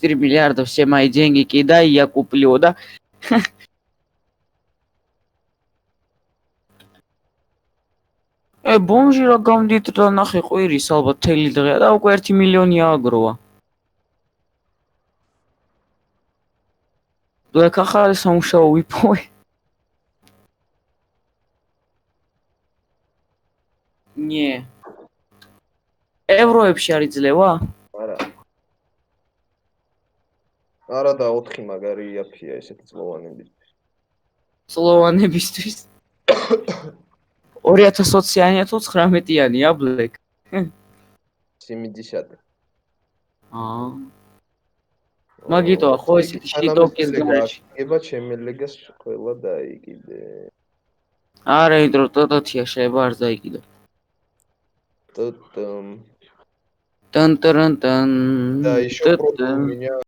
4 миллиарда, все мои деньги кидай, я куплю, да? ბომჟი რა გამდით და ნახე ყვირის ალბათ თელი დღეა და უკვე 1 მილიონი აგროა. და ახალი სამუშაო ვიპოვე. ნე. ევროებში არ იძლევა? არა. არა და 4 მაგარი იაფია ესეთი წლოვანებისთვის. წლოვანებისთვის? 2020-იანი თუ 19-იანია ბლეკ? სიმიჯიშად. აა. მაგიტოა ხო ესეთი შტოკის გარეშე. ება შემელეგას ყველა დაიკიდე. არა, ინტრო ტოტოთია შეიძლება არ დაიკიდო. ტოტ ტან-ტარან-ტან. და იშო პროდუ меня